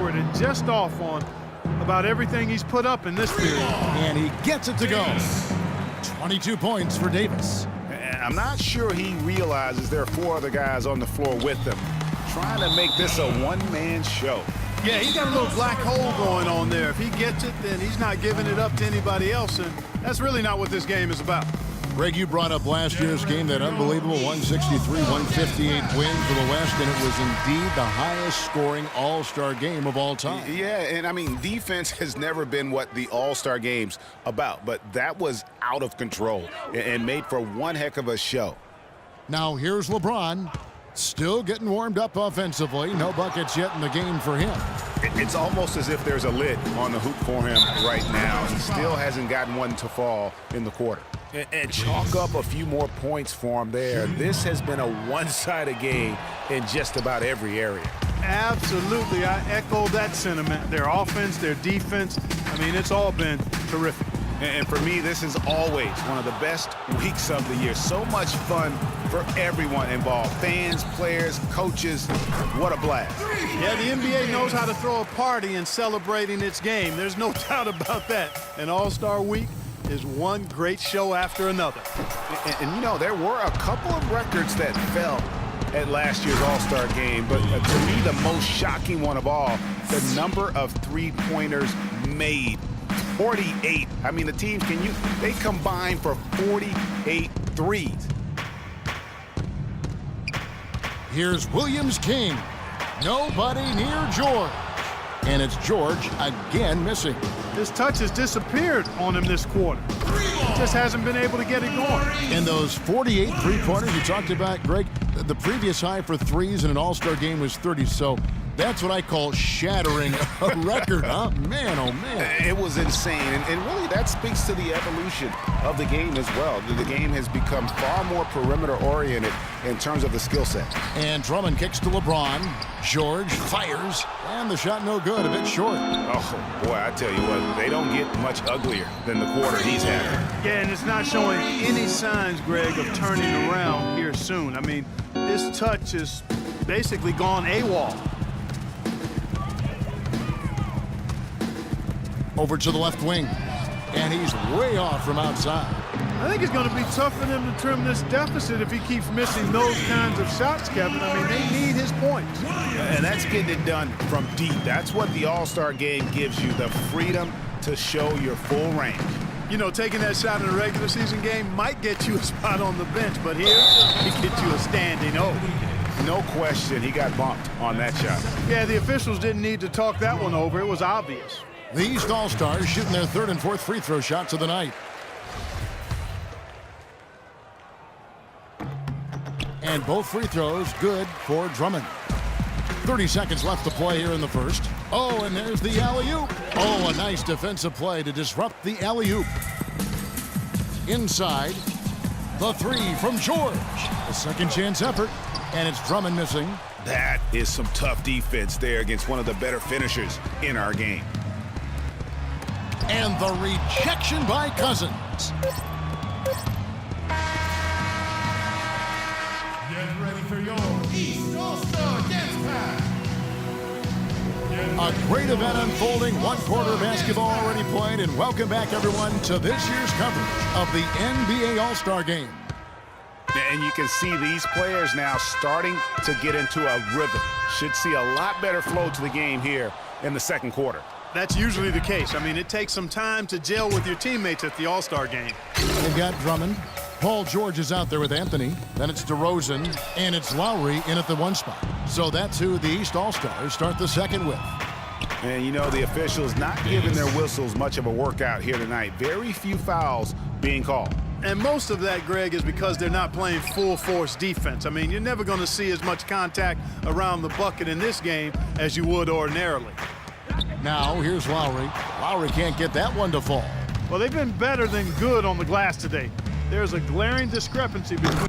accurate and just off on about everything he's put up in this period. And he gets it to go. 22 points for Davis. I'm not sure he realizes there are 4 other guys on the floor with him, trying to make this a one-man show. Yeah, he's got a little black hole going on there. If he gets it, then he's not giving it up to anybody else, and that's really not what this game is about. Greg, you brought up last year's game, that unbelievable 163-158 win for the West, and it was indeed the highest-scoring All-Star game of all time. Yeah, and I mean, defense has never been what the All-Star game's about, but that was out of control and made for one heck of a show. Now here's LeBron, still getting warmed up offensively. No buckets yet in the game for him. It's almost as if there's a lid on the hoop for him right now. He still hasn't gotten one to fall in the quarter. And chalk up a few more points for him there. This has been a one-sided game in just about every area. Absolutely. I echo that sentiment. Their offense, their defense, I mean, it's all been terrific. And for me, this is always one of the best weeks of the year. So much fun for everyone involved. Fans, players, coaches. What a blast. Yeah, the NBA knows how to throw a party in celebrating its game. There's no doubt about that. An All-Star week is one great show after another. And you know, there were a couple of records that fell at last year's All-Star game, but to me, the most shocking one of all, the number of three-pointers made. 48. I mean, the teams, they combined for 48 threes. Here's Williams-King. Nobody near George. And it's George again missing. His touch has disappeared on him this quarter. He just hasn't been able to get it going. And those 48 three-pointers you talked about, Greg, the previous high for threes in an All-Star game was 30. So that's what I call shattering a record, huh? Man, oh, man. It was insane. And really, that speaks to the evolution of the game as well. The game has become far more perimeter-oriented in terms of the skill set. And Drummond kicks to LeBron. George fires. And the shot no good, a bit short. Oh, boy, I tell you what, they don't get much uglier than the quarter he's having. Yeah, and it's not showing any signs, Greg, of turning around here soon. I mean, his touch is basically gone AWOL. Over to the left wing. And he's way off from outside. I think it's going to be tough for them to trim this deficit if he keeps missing those kinds of shots, Kevin. I mean, they need his points. And that's getting it done from deep. That's what the All-Star game gives you, the freedom to show your full range. You know, taking that shot in a regular season game might get you a spot on the bench, but here, it gets you a standing O. No question, he got bumped on that shot. Yeah, the officials didn't need to talk that one over. It was obvious. The East All-Stars shooting their third and fourth free throw shots of the night. And both free throws good for Drummond. 30 seconds left to play here in the first. Oh, and there's the alley-oop. Oh, a nice defensive play to disrupt the alley-oop. Inside, the three from George. A second chance effort, and it's Drummond missing. That is some tough defense there against one of the better finishers in our game. And the rejection by Cousins. Get ready for your East All-Star Dance Pass. A great event unfolding. One quarter of basketball already played. And welcome back, everyone, to this year's coverage of the NBA All-Star Game. And you can see these players now starting to get into a rhythm. Should see a lot better flow to the game here in the second quarter. That's usually the case. I mean, it takes some time to gel with your teammates at the All-Star game. They've got Drummond. Paul George is out there with Anthony. Then it's DeRozan, and it's Lowry in at the one spot. So that's who the East All-Stars start the second with. And, you know, the officials not giving their whistles much of a workout here tonight. Very few fouls being called. And most of that, Greg, is because they're not playing full-force defense. I mean, you're never going to see as much contact around the bucket in this game as you would ordinarily. Now, here's Lowry. Lowry can't get that one to fall. Well, they've been better than good on the glass today. There's a glaring discrepancy between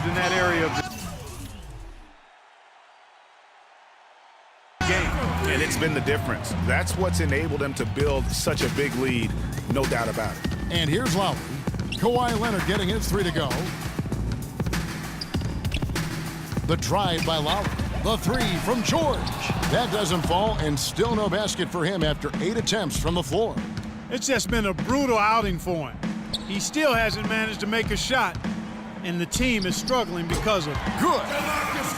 teams in that area of the game. And it's been the difference. That's what's enabled them to build such a big lead, no doubt about it. And here's Lowry. Kawhi Leonard getting his 3 to go. The drive by Lowry. The 3 from George. That doesn't fall, and still no basket for him after 8 attempts from the floor. It's just been a brutal outing for him. He still hasn't managed to make a shot, and the team is struggling because of it. Good.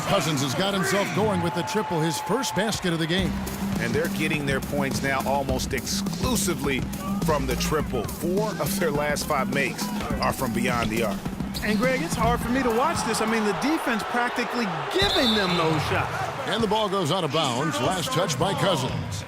Cousins has got himself going with the triple, his first basket of the game. And they're getting their points now almost exclusively from the triple. 4 of their last 5 makes are from beyond the arc. And, Greg, it's hard for me to watch this. I mean, the defense practically giving them those shots. And the ball goes out of bounds. Last touch by Cousins.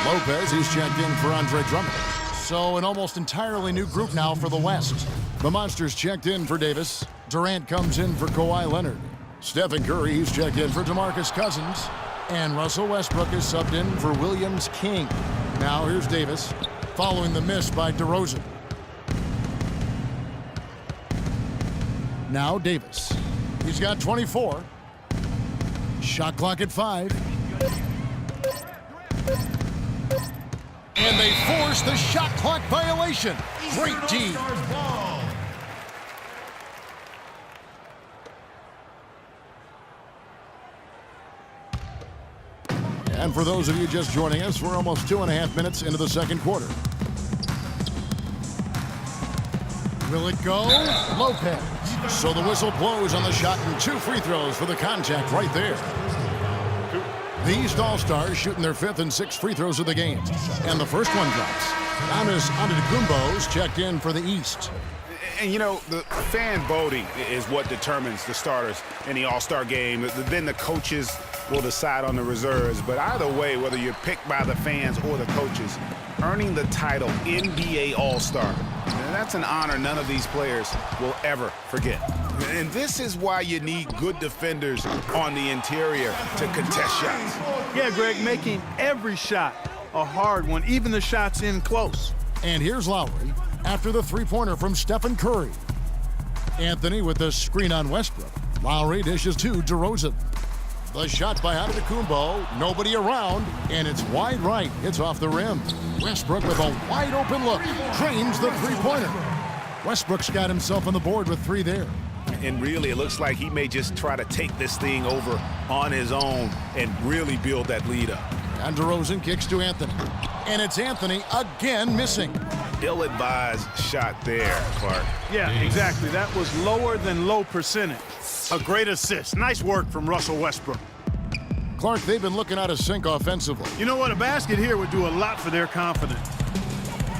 Lopez, he's checked in for Andre Drummond. So an almost entirely new group now for the West. The Monsters checked in for Davis. Durant comes in for Kawhi Leonard. Stephen Curry, he's checked in for DeMarcus Cousins. And Russell Westbrook is subbed in for Williams King. Now here's Davis, following the miss by DeRozan. Now Davis. He's got 24. Shot clock at 5. And they force the shot clock violation. Great D. And for those of you just joining us, we're almost 2.5 minutes into the second quarter. Will it go? Lopez. So the whistle blows on the shot and 2 free throws for the contact right there. The East All-Stars shooting their 5th and 6th free throws of the game. And the first one drops. Giannis Antetokounmpo's checked in for the East. And, you know, the fan voting is what determines the starters in the All-Star game. Then the coaches will decide on the reserves. But either way, whether you're picked by the fans or the coaches, earning the title NBA All-Star, that's an honor none of these players will ever forget. And this is why you need good defenders on the interior to contest shots. Yeah, Greg, making every shot a hard one, even the shots in close. And here's Lowry after the 3-pointer from Stephen Curry. Anthony with the screen on Westbrook. Lowry dishes to DeRozan. The shot by Antetokounmpo, nobody around, and it's wide right. It's off the rim. Westbrook with a wide open look, drains the 3-pointer. Westbrook's got himself on the board with 3 there. And really, it looks like he may just try to take this thing over on his own and really build that lead up. And DeRozan kicks to Anthony. And it's Anthony again missing. Ill-advised shot there, Clark. Yeah, exactly. That was lower than low percentage. A great assist. Nice work from Russell Westbrook. Clark, they've been looking out of sync offensively. You know what? A basket here would do a lot for their confidence.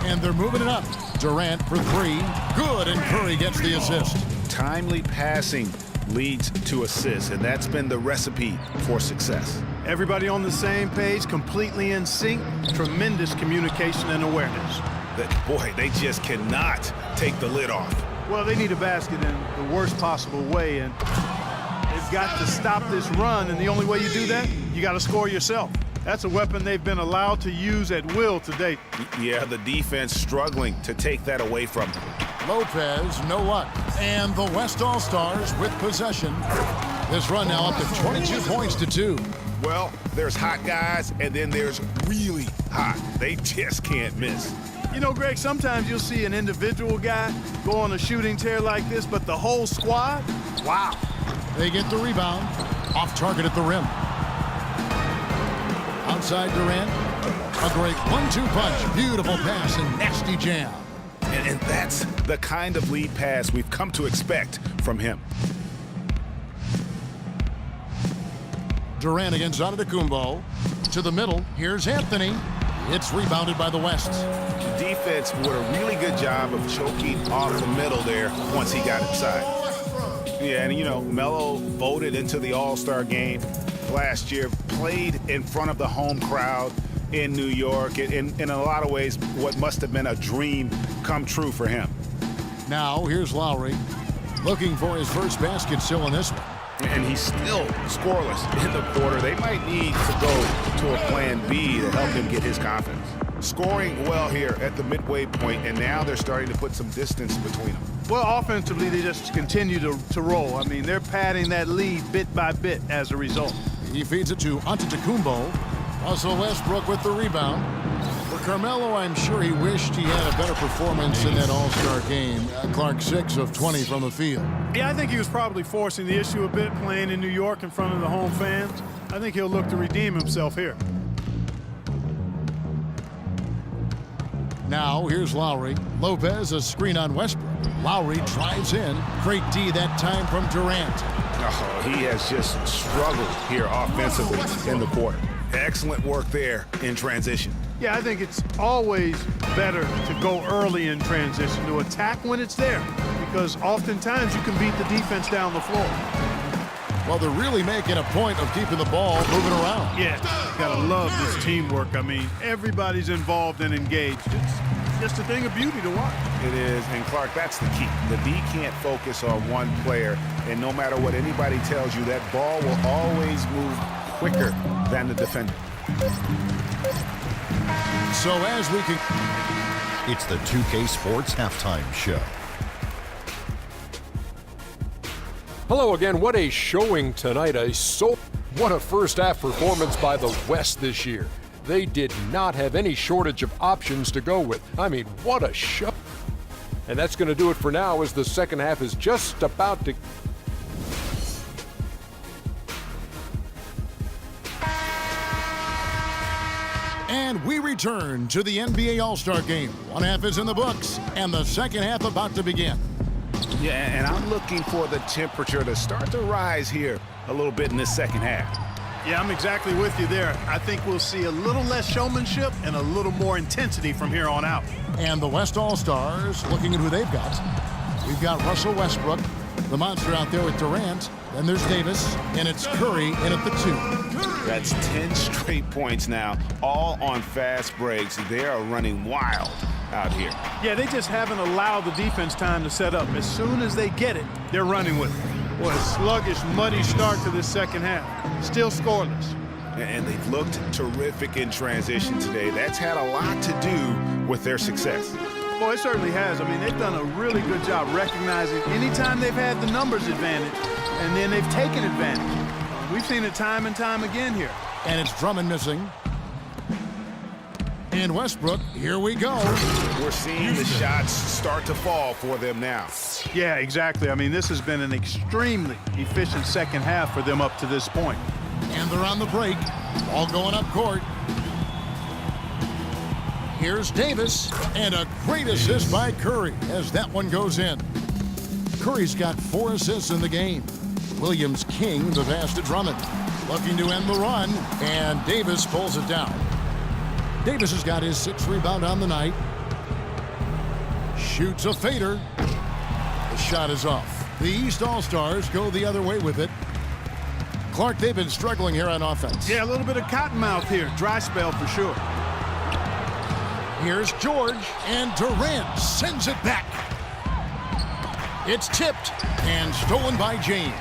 And they're moving it up. Durant for 3. Good, and Curry gets the assist. Timely passing leads to assists, and that's been the recipe for success. Everybody on the same page, completely in sync. Tremendous communication and awareness. Boy, they just cannot take the lid off. Well, they need a basket in the worst possible way, and they've got to stop this run, and the only way you do that, you got to score yourself. That's a weapon they've been allowed to use at will to date. Yeah, the defense struggling to take that away from them. Lopez, no luck. And the West All-Stars with possession. This run now up to 22 points to 2. Well, there's hot guys, and then there's really hot. They just can't miss. You know, Greg, sometimes you'll see an individual guy go on a shooting tear like this, but the whole squad, wow. They get the rebound. Off target at the rim. Outside Durant. A great 1-2 punch. Beautiful pass and nasty jam. And that's the kind of lead pass we've come to expect from him. Durant against Antetokounmpo. To the middle. Here's Anthony. It's rebounded by the West. Defense did a really good job of choking off the middle there once he got inside. Yeah, and you know, Melo voted into the All-Star game last year, played in front of the home crowd in New York. In a lot of ways, what must have been a dream come true for him. Now, here's Lowry, looking for his first basket still in this one. And he's still scoreless in the quarter. They might need to go to a plan B to help him get his confidence. Scoring well here at the midway point, and now they're starting to put some distance between them. Well, offensively, they just continue to roll. I mean, they're padding that lead bit by bit as a result. He feeds it to Antetokounmpo. Russell Westbrook with the rebound. For Carmelo, I'm sure he wished he had a better performance in that All-Star game. Clark 6 of 20 from the field. Yeah, I think he was probably forcing the issue a bit playing in New York in front of the home fans. I think he'll look to redeem himself here. Now, here's Lowry. Lopez, a screen on Westbrook. Lowry drives in. Great D that time from Durant. Oh, he has just struggled here offensively in the quarter. Excellent work there in transition. Yeah, I think it's always better to go early in transition, to attack when it's there, because oftentimes you can beat the defense down the floor. Well, they're really making a point of keeping the ball moving around. Yeah, gotta love this teamwork. I mean, everybody's involved and engaged. It's just a thing of beauty to watch. It is, and Clark, that's the key. The D can't focus on one player, and no matter what anybody tells you, that ball will always move quicker than the defender. So as we can... It's the 2K Sports Halftime Show. Hello again. What a showing tonight. What a first half performance by the West this year. They did not have any shortage of options to go with. I mean, what a show. And that's going to do it for now as the second half is just about to... And we return to the NBA All-Star Game. One half is in the books, and the second half about to begin. Yeah, and I'm looking for the temperature to start to rise here a little bit in this second half. Yeah, I'm exactly with you there. I think we'll see a little less showmanship and a little more intensity from here on out. And the West All-Stars, looking at who they've got. We've got Russell Westbrook, the monster out there with Durant. Then there's Davis, and it's Curry in at the 2. That's 10 straight points now, all on fast breaks. They are running wild out here. Yeah, they just haven't allowed the defense time to set up. As soon as they get it, they're running with it. What a sluggish, muddy start to this second half. Still scoreless. And they've looked terrific in transition today. That's had a lot to do with their success. Well, it certainly has. I mean, they've done a really good job recognizing anytime they've had the numbers advantage, and then they've taken advantage. We've seen it time and time again here. And it's Drummond missing. And Westbrook, here we go. We're seeing the shots start to fall for them now. Yeah, exactly. I mean, this has been an extremely efficient second half for them up to this point. And they're on the break. All going up court. Here's Davis, and a great assist by Curry as that one goes in. Curry's got 4 assists in the game. Williams King, the pass to Drummond. Looking to end the run, and Davis pulls it down. Davis has got his 6th rebound on the night. Shoots a fader. The shot is off. The East All-Stars go the other way with it. Clark, they've been struggling here on offense. Yeah, a little bit of cottonmouth here. Dry spell for sure. Here's George, and Durant sends it back. It's tipped and stolen by James.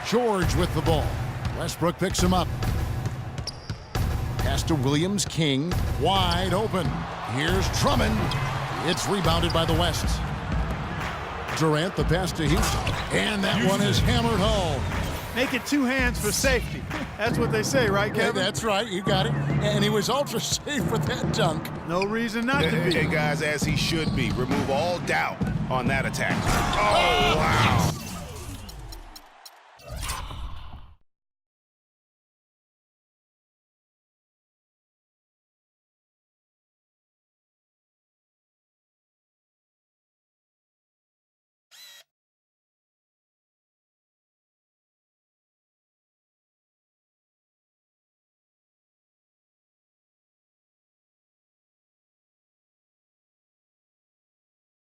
George with the ball. Westbrook picks him up. Pass to Williams King, wide open. Here's Drummond. It's rebounded by the West. Durant, the pass to Houston. And that one is hammered home. Make it 2 hands for safety. That's what they say, right, Kevin? Yeah, that's right. You got it. And he was ultra safe with that dunk. No reason not to be. Hey, guys, as he should be. Remove all doubt on that attack. Oh, wow.